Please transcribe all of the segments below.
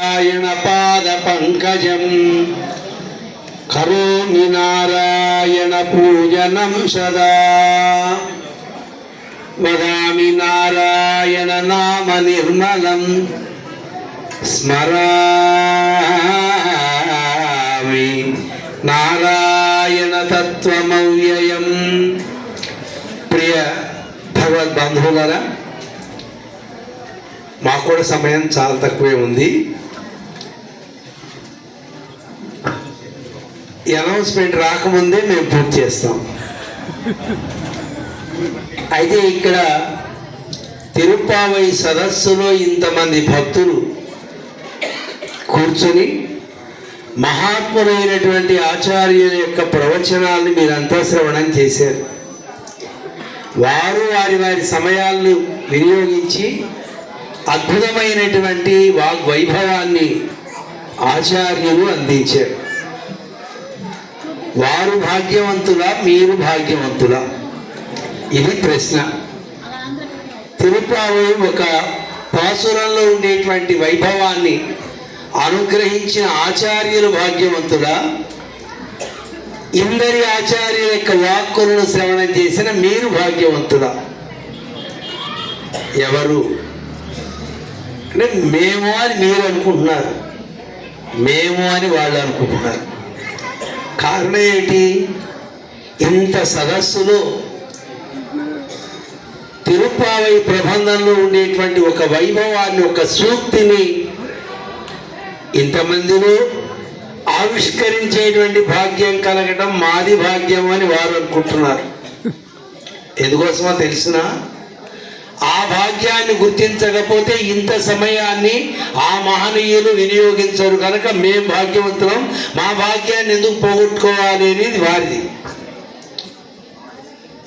నారాయణ పాద పంకజం కరోమి నారాయణ పూజనం సదా వదామి నారాయణ నామ నిర్మలం స్మరామి నారాయణ తత్వమవ్యయం. ప్రియ భగవద్బంధువులారా, మాకు కూడా సమయం చాలా తక్కువే ఉంది. ఈ అనౌన్స్మెంట్ రాకముందే మేము పూర్తి చేస్తాం. అయితే ఇక్కడ తిరుప్పావై సదస్సులో ఇంతమంది భక్తులు కూర్చొని మహాత్ములైనటువంటి ఆచార్యుల యొక్క ప్రవచనాలను మీరంతా శ్రవణం చేశారు. వారు వారి వారి సమయాలను వినియోగించి అద్భుతమైనటువంటి వాగ్వైభవాన్ని ఆచార్యులు అందించారు. వారు భాగ్యవంతులా, మీరు భాగ్యవంతులా? ఇది ప్రశ్న. తిరుప్పావై ఒక పాసురంలో ఉండేటువంటి వైభవాన్ని అనుగ్రహించిన ఆచార్యులు భాగ్యవంతులా, ఇందరి ఆచార్యుల యొక్క వాక్కులను శ్రవణం చేసిన మీరు భాగ్యవంతులా? ఎవరు అంటే మేము అని మీరు అనుకుంటున్నారు, మేము అని వాళ్ళు అనుకుంటున్నారు. కారణం ఏంటి? ఇంత సదస్సులో తిరుప్పావై ప్రబంధంలో ఉండేటువంటి ఒక వైభవాన్ని, ఒక సూక్తిని ఇంతమందిలో ఆవిష్కరించేటువంటి భాగ్యం కలగడం మాది భాగ్యం అని వారు అనుకుంటున్నారు. ఎందుకోసమో తెలిసినా ఆ భాగ్యాన్ని గుర్తించకపోతే ఇంత సమయాన్ని ఆ మహనీయులు వినియోగించరు కనుక మేము భాగ్యవంతులం, మా భాగ్యాన్ని ఎందుకు పోగొట్టుకోవాలి అనేది వారిది.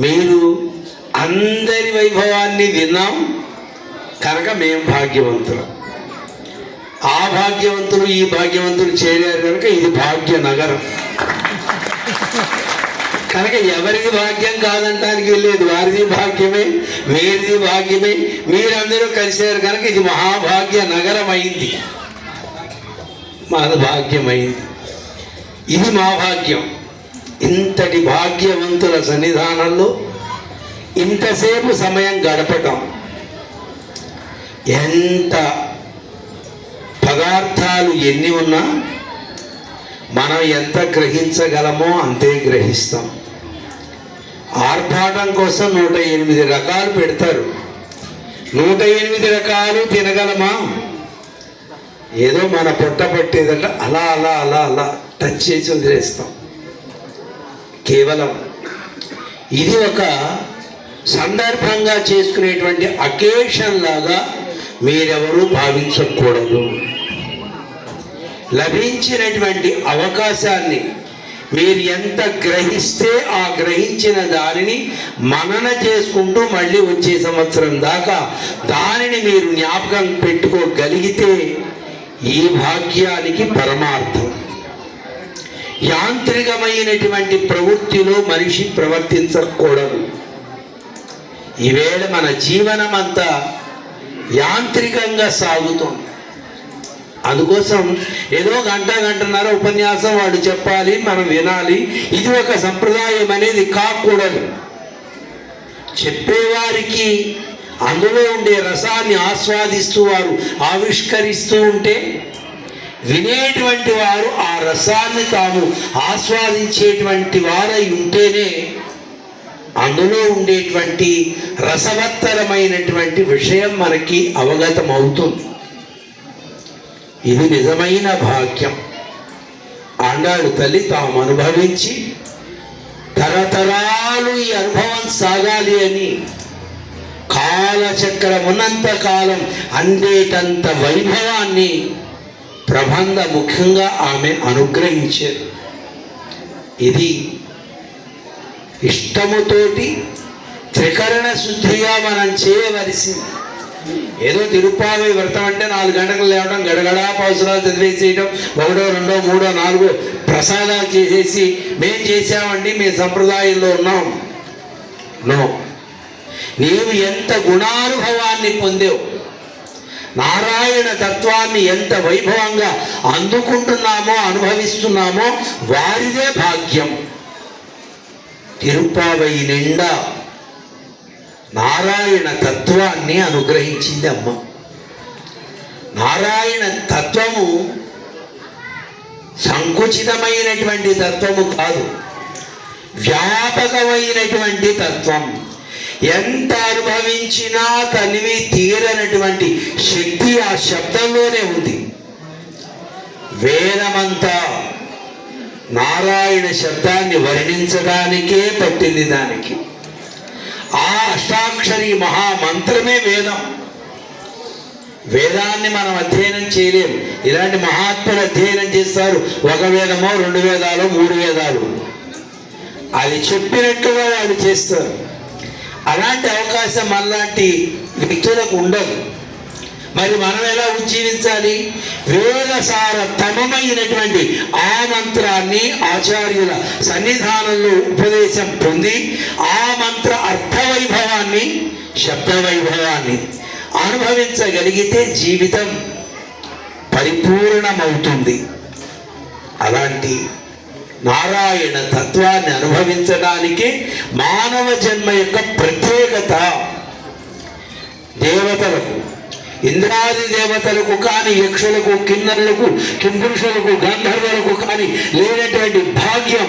మీరు అందరి వైభవాన్ని విన్నాం కనుక మేము భాగ్యవంతులం. ఆ భాగ్యవంతులు ఈ భాగ్యవంతులు చేరారు కనుక ఇది భాగ్య నగరం. కనుక ఎవరిది భాగ్యం కాదంటానికి లేదు, వారిది భాగ్యమే, వీరిది భాగ్యమే. మీరందరూ కలిశారు కనుక ఇది మహాభాగ్య నగరం అయింది, మాది భాగ్యమైంది. ఇది మా భాగ్యం. ఇంతటి భాగ్యవంతుల సన్నిధానంలో ఇంతసేపు సమయం గడపటం, ఎంత పదార్థాలు ఎన్ని ఉన్నా మనం ఎంత గ్రహించగలమో అంతే గ్రహిస్తాం. ఆర్భాటం కోసం 108 రకాలు పెడతారు. 108 రకాలు తినగలమా? ఏదో మన పొట్ట పట్టేదంట అలా అలా అలా అలా టచ్ చేసి వదిలేస్తాం. కేవలం ఇది ఒక సందర్భంగా చేసుకునేటువంటి అకేషన్ లాగా మీరెవరూ భావించకూడదు. లభించినటువంటి అవకాశాన్ని మీరు ఎంత గ్రహిస్తే ఆ గ్రహించిన దానిని మనన చేసుకుంటూ మళ్ళీ వచ్చే సంవత్సరం దాకా దానిని మీరు జ్ఞాపకం పెట్టుకోగలిగితే ఈ భాగ్యానికి పరమార్థం. యాంత్రికమైనటువంటి ప్రవృత్తిలో మనిషి ప్రవర్తించకూడదు. ఈవేళ మన జీవనం అంతా యాంత్రికంగా సాగుతుంది. అందుకోసం ఏదో గంటన్నర ఉపన్యాసం వాడు చెప్పాలి, మనం వినాలి, ఇది ఒక సంప్రదాయం అనేది కాకూడదు. చెప్పేవారికి అందులో ఉండే రసాన్ని ఆస్వాదిస్తూ వారు ఆవిష్కరిస్తూ ఉంటే, వినేటువంటి వారు ఆ రసాన్ని తాము ఆస్వాదించేటువంటి వారై ఉంటేనే అందులో ఉండేటువంటి రసవత్తరమైనటువంటి విషయం మనకి అవగతం అవుతుంది. ఇది నిజమైన భాగ్యం. ఆండాడు తల్లి తాము అనుభవించి తరతరాలు ఈ అనుభవం సాగాలి అని కాలచక్రం ఉన్నంత కాలం అందేటంత వైభవాన్ని ప్రబంధ ముఖ్యంగా ఆమె అనుగ్రహించారు. ఇది ఇష్టముతోటి త్రికరణ శుద్ధిగా మనం చేయవలసింది. ఏదో తిరుప్పావై వ్రతం అంటే 4 గంటలకు లేవడం, గడగడా పౌసరాలు చదివేసేయడం, 1, 2, 3, 4 ప్రసాదాలు చేసేసి మేం చేసామండి, మేము సంప్రదాయంలో ఉన్నాం. నో, నీవు ఎంత గుణానుభవాన్ని పొందేవు, నారాయణ తత్వాన్ని ఎంత వైభవంగా అందుకుంటున్నామో అనుభవిస్తున్నామో వారిదే భాగ్యం. తిరుప్పావై నిండా నారాయణ తత్వాన్ని అనుగ్రహించింది అమ్మ. నారాయణ తత్వము సంకుచితమైనటువంటి తత్వము కాదు, వ్యాపకమైనటువంటి తత్వం. ఎంత అనుభవించినా తనివి తీరనటువంటి శక్తి ఆ శబ్దంలోనే ఉంది. వేదమంతా నారాయణ శబ్దాన్ని వర్ణించడానికే పట్టింది దానికి. ఆ అష్టాక్షరి మహామంత్రమే వేదం. వేదాన్ని మనం అధ్యయనం చేయలేం. ఇలాంటి మహాత్ములు అధ్యయనం చేస్తారు. 1 వేదమో 2 వేదాలు 3 వేదాలు, అది చెప్పినట్టుగా వాళ్ళు చేస్తారు. అలాంటి అవకాశం మనలాంటి వ్యక్తులకు ఉండదు. మరి మనం ఎలా ఉజ్జీవించాలి? వేదసారతమైనటువంటి ఆ మంత్రాన్ని ఆచార్యుల సన్నిధానంలో ఉపదేశం పొంది ఆ మంత్ర అర్థవైభవాన్ని, శబ్దవైభవాన్ని అనుభవించగలిగితే జీవితం పరిపూర్ణమవుతుంది. అలాంటి నారాయణ తత్వాన్ని అనుభవించడానికి మానవ జన్మ యొక్క ప్రత్యేకత. దేవతలకు, ఇంద్రాది దేవతలకు కానీ, యక్షులకు, కిన్నరులకు, కింపురుషులకు, గంధర్వులకు కానీ లేనటువంటి భాగ్యం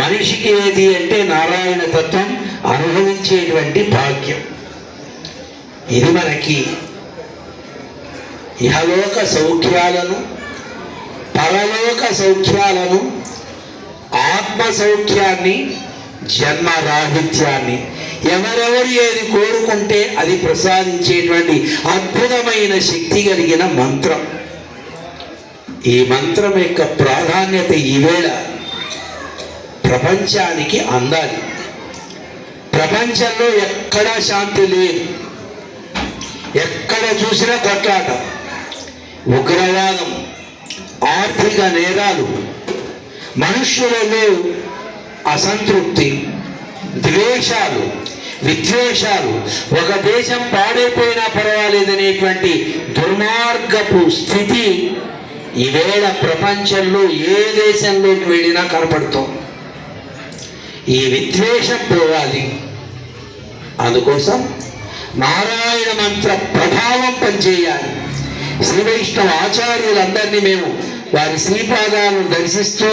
మనిషికి ఏది అంటే నారాయణ తత్వం అనుభవించేటువంటి భాగ్యం. ఇది మనకి ఇహలోక సౌఖ్యాలను, పరలోక సౌఖ్యాలను, ఆత్మ సౌఖ్యాన్ని, జన్మరాహిత్యాన్ని ఎవరెవరు ఏది కోరుకుంటే అది ప్రసాదించేటువంటి అద్భుతమైన శక్తి కలిగిన మంత్రం. ఈ మంత్రం యొక్క ప్రాధాన్యత ఈవేళ ప్రపంచానికి అందాలి. ప్రపంచంలో ఎక్కడా శాంతి లేదు. ఎక్కడ చూసినా కొట్లాట, ఉగ్రవాదం, ఆర్థిక నేరాలు, మనుష్యులలో అసంతృప్తి, ద్వేషాలు, విద్వేషాలు, ఒక దేశం పాడైపోయినా పర్వాలేదనేటువంటి దుర్మార్గపు స్థితి ఈవేళ ప్రపంచంలో ఏ దేశంలోకి వెళ్ళినా కనపడుతోంది. ఈ విద్వేషం పోవాలి. అందుకోసం నారాయణ మంత్ర ప్రభావం పనిచేయాలి. శ్రీ వైష్ణవ ఆచార్యులందరినీ మేము వారి శ్రీపాదాలను దర్శిస్తూ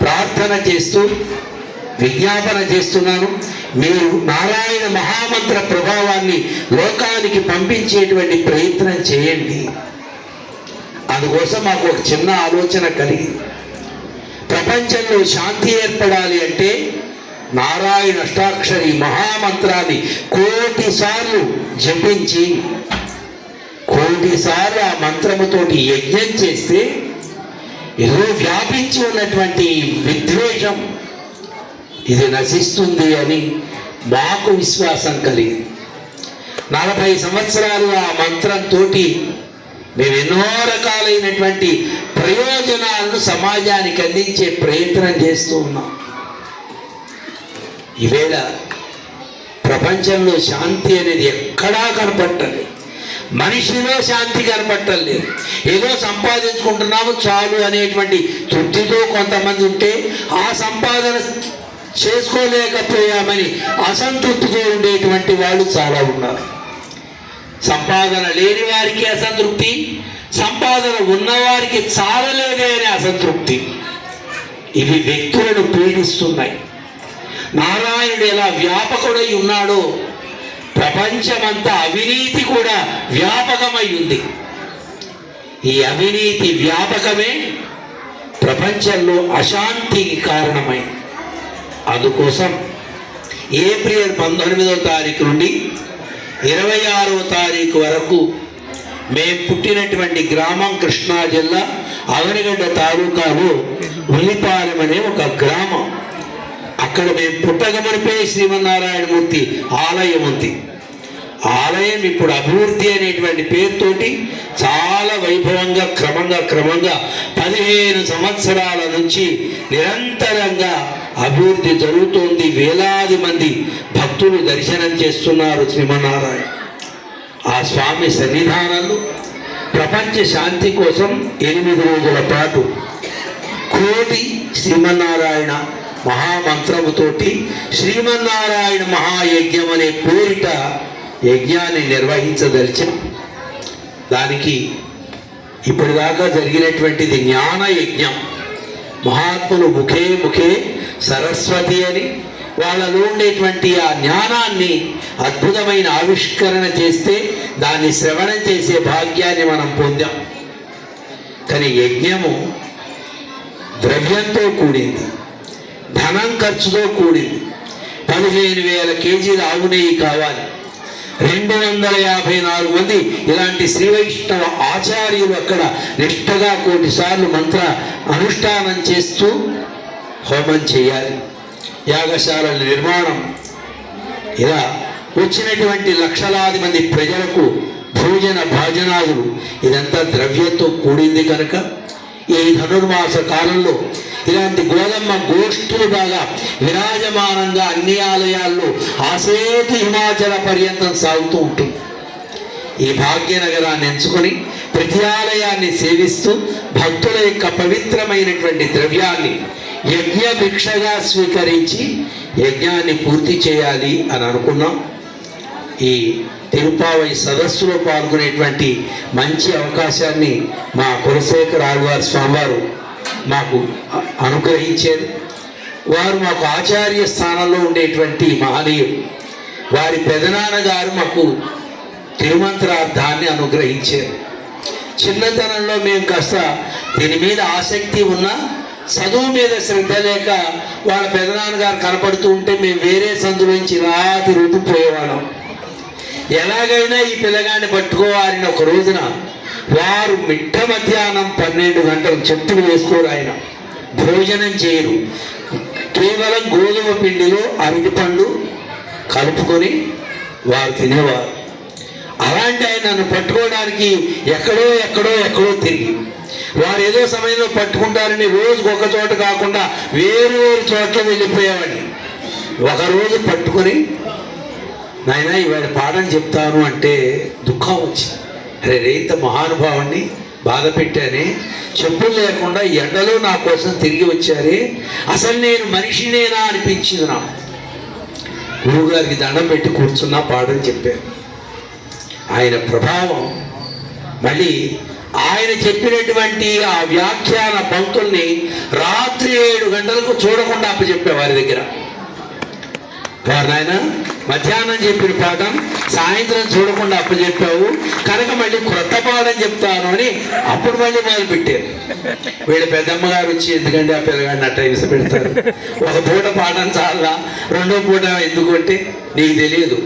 ప్రార్థన చేస్తూ విజ్ఞాపన చేస్తున్నాను. మీరు నారాయణ మహామంత్ర ప్రభావాన్ని లోకానికి పంపించేటువంటి ప్రయత్నం చేయండి. అందుకోసం మాకు ఒక చిన్న ఆలోచన కలిగింది. ప్రపంచంలో శాంతి ఏర్పడాలి అంటే నారాయణ అష్టాక్షరి మహామంత్రాన్ని 1,000,000 సార్లు జపించి 1,000,000 సార్లు ఆ మంత్రముతోటి యజ్ఞం చేస్తే ఏదో వ్యాపించి ఉన్నటువంటి విద్వేషం ఇది నశిస్తుంది అని మాకు విశ్వాసం కలిగింది. 40 సంవత్సరాలు ఆ మంత్రంతో మేము ఎన్నో రకాలైనటువంటి ప్రయోజనాలను సమాజానికి అందించే ప్రయత్నం చేస్తూ ఉన్నాం. ఈవేళ ప్రపంచంలో శాంతి అనేది ఎక్కడా కనపట్టలేదు. మనిషిలో శాంతి కనపట్టలేదు. ఏదో సంపాదించుకుంటున్నాము చాలు అనేటువంటి తృప్తితో కొంతమంది ఉంటే, ఆ సంపాదన చేసుకోలేకపోయామని అసంతృప్తితో ఉండేటువంటి వాళ్ళు చాలా ఉన్నారు. సంపాదన లేని వారికి అసంతృప్తి, సంపాదన ఉన్నవారికి చాలలేదే అనే అసంతృప్తి. ఇవి వ్యక్తులను పీడిస్తున్నాయి. నారాయణుడు ఎలా వ్యాపకుడై ఉన్నాడో ప్రపంచమంతా అవినీతి కూడా వ్యాపకమై ఉంది. ఈ అవినీతి వ్యాపకమే ప్రపంచంలో అశాంతికి కారణమై. అందుకోసం ఏప్రిల్ 19వ తారీఖు నుండి 26వ తారీఖు వరకు మేము పుట్టినటువంటి గ్రామం కృష్ణా జిల్లా అవనిగడ్డ తాలూకాలో ఉల్లిపాలెం అనే ఒక గ్రామం. అక్కడ మేము పుట్టగమనిపై శ్రీమన్నారాయణమూర్తి ఆలయం ఉంది. ఆలయం ఇప్పుడు అభివృద్ధి అనేటువంటి పేరుతోటి చాలా వైభవంగా క్రమంగా 15 సంవత్సరాల నుంచి నిరంతరంగా అభివృద్ధి జరుగుతోంది. వేలాది మంది భక్తులు దర్శనం చేస్తున్నారు శ్రీమన్నారాయణ. ఆ స్వామి సన్నిధానంలో ప్రపంచ శాంతి కోసం 8 రోజుల పాటు కోటి శ్రీమన్నారాయణ మహామంత్రముతోటి శ్రీమన్నారాయణ మహాయజ్ఞం అనే పేరిట యజ్ఞాన్ని నిర్వహించదలిచాం. దానికి ఇప్పటిదాకా జరిగినటువంటిది జ్ఞాన యజ్ఞం. మహాత్ములు ముఖే సరస్వతి అని వాళ్ళలో ఉండేటువంటి ఆ జ్ఞానాన్ని అద్భుతమైన ఆవిష్కరణ చేస్తే దాన్ని శ్రవణం చేసే భాగ్యాన్ని మనం పొందాం. కానీ యజ్ఞము ద్రవ్యంతో కూడింది, ధనం ఖర్చుతో కూడింది. 15,000 కేజీల ఆవు నెయ్యి కావాలి. 254 మంది ఇలాంటి శ్రీ వైష్ణవ ఆచార్యులు అక్కడ నిష్ఠగా 1 కోటి సార్లు మంత్ర అనుష్ఠానం చేస్తూ హోమం చేయాలి. యాగశాలల నిర్మాణం, ఇలా వచ్చినటువంటి లక్షలాది మంది ప్రజలకు భోజన భాజనాదులు, ఇదంతా ద్రవ్యంతో కూడింది కనుక ఈ ధనుర్మాస కాలంలో ఇలాంటి గోదమ్మ గోష్ఠులు బాగా విరాజమానంగా అన్ని ఆలయాల్లో ఆసేతు హిమాచల పర్యంతం సాగుతూ ఉంటుంది. ఈ భాగ్యనగరాన్ని ఎంచుకొని ప్రతి ఆలయాన్ని సేవిస్తూ భక్తుల యొక్క పవిత్రమైనటువంటి ద్రవ్యాన్ని యజ్ఞ భిక్షగా స్వీకరించి యజ్ఞాన్ని పూర్తి చేయాలి అని అనుకున్నాం. ఈ తిరుపావై సదస్సులో పాల్గొనేటువంటి మంచి అవకాశాన్ని మా కులశేఖర ఆళ్వార్ స్వామివారు మాకు అనుగ్రహించారు. వారు మాకు ఆచార్య స్థానంలో ఉండేటువంటి మహనీయులు. వారి పెదనాన్నగారు మాకు తిరుమంత్రార్థాన్ని అనుగ్రహించారు. చిన్నతనంలో మేము కాస్త దీని మీద ఆసక్తి ఉన్నా చదువు మీద శ్రద్ధ లేక వాళ్ళ పెదనాన్నగారు కనపడుతూ ఉంటే మేము వేరే సందులోంచి రాతి రూపుపోయేవాళ్ళం. ఎలాగైనా ఈ పిల్లగాన్ని పట్టుకోవాలని ఒక రోజున వారు మిట్ట మధ్యాహ్నం 12 గంటలు చెట్టులు వేసుకోరు. ఆయన భోజనం చేయరు. కేవలం గోధుమ పిండిలో అరటిపండు కలుపుకొని వారు తినేవారు. అలాంటి ఆయన నన్ను పట్టుకోవడానికి ఎక్కడో తిరిగి వారు ఏదో సమయంలో పట్టుకుంటారని రోజుకు ఒక చోట కాకుండా వేరు చోట్ల వెళ్ళిపోయేవాడిని. ఒకరోజు పట్టుకొని, నాయన ఇవాళ పాఠం చెప్తాను అంటే దుఃఖం వచ్చింది. అరే రేంత మహానుభావాన్ని బాధ పెట్టానే, చెప్పులు లేకుండా ఎండలో నా కోసం తిరిగి వచ్చారే, అసలు నేను మనిషినేనా అనిపించింది నాకు. గురువుగారికి దండం పెట్టి కూర్చున్నా పాఠం చెప్పారు. ఆయన ప్రభావం మళ్ళీ ఆయన చెప్పినటువంటి ఆ వ్యాఖ్యాన పంక్తుల్ని రాత్రి 7 గంటలకు చూడకుండా అప్పచెప్పే వారి దగ్గర. వారు నాయన మధ్యాహ్నం చెప్పిన పాఠం సాయంత్రం చూడకుండా అప్పచెప్పావు కనుక మళ్ళీ క్రొత్త పాఠం చెప్తాను అని అప్పుడు మళ్ళీ మొదలు పెట్టారు. వీళ్ళ పెద్దమ్మగారు వచ్చి ఎందుకంటే ఆ పిల్లగాడిని అట్ట హింస పెడతారు, ఒక పూట పాఠం చాలా, 2వ పూట ఎందుకు అంటే నీకు తెలియదు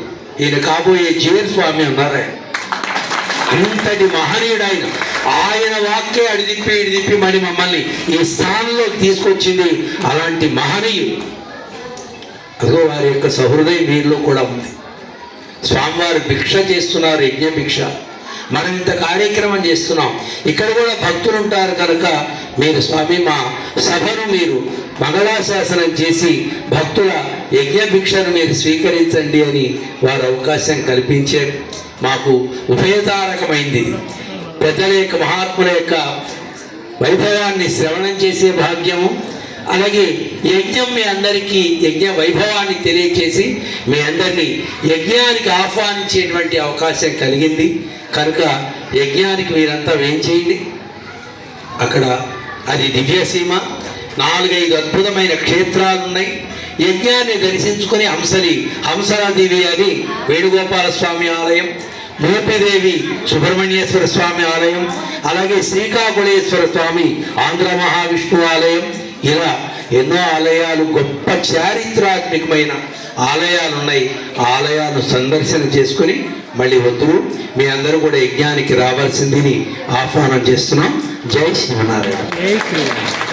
ఈయన కాబోయే జీవన్ స్వామి ఉన్నారు. అంతటి మహనీయుడు ఆయన. ఆయన వాక్యే ఇడిదిప్పి మరి మమ్మల్ని ఈ స్థానంలోకి తీసుకొచ్చింది. అలాంటి మహనీయుడు అదిగో వారి యొక్క సహృదయం వీరిలో కూడా ఉంది. స్వామివారు భిక్ష చేస్తున్నారు, యజ్ఞ భిక్ష. మనం ఇంత కార్యక్రమం చేస్తున్నాం, ఇక్కడ కూడా భక్తులు ఉంటారు కనుక మీరు స్వామి మా సభను మీరు మంగళాశాసనం చేసి భక్తుల యజ్ఞభిక్షను మీరు స్వీకరించండి అని వారు అవకాశం కల్పించారు. మాకు ఉభయతారకమైంది. పెద్దల యొక్క మహాత్ముల యొక్క వైభవాన్ని శ్రవణం చేసే భాగ్యము, అలాగే యజ్ఞం మీ అందరికీ యజ్ఞ వైభవాన్ని తెలియచేసి మీ అందరినీ యజ్ఞానికి ఆహ్వానించేటువంటి అవకాశం కలిగింది కనుక యజ్ఞానికి మీరంతా ఏం చేయండి. అక్కడ అది దివ్యసీమ, 4-5 అద్భుతమైన క్షేత్రాలు ఉన్నాయి. యజ్ఞాన్ని దర్శించుకొని హంసలాదేవి అని వేణుగోపాల స్వామి ఆలయం, మోపిదేవి సుబ్రహ్మణ్యేశ్వర స్వామి ఆలయం, అలాగే శ్రీకాకుళేశ్వర స్వామి ఆంధ్ర మహావిష్ణు ఆలయం, ఇలా ఎన్నో ఆలయాలు, గొప్ప చారిత్రాత్మకమైన ఆలయాలు ఉన్నాయి. ఆలయాలు సందర్శన చేసుకుని మళ్ళీ వద్దు మీ అందరూ కూడా యజ్ఞానికి రావాల్సిందిని ఆహ్వానం చేస్తున్నాం. జై శ్రీమన్నారాయణ.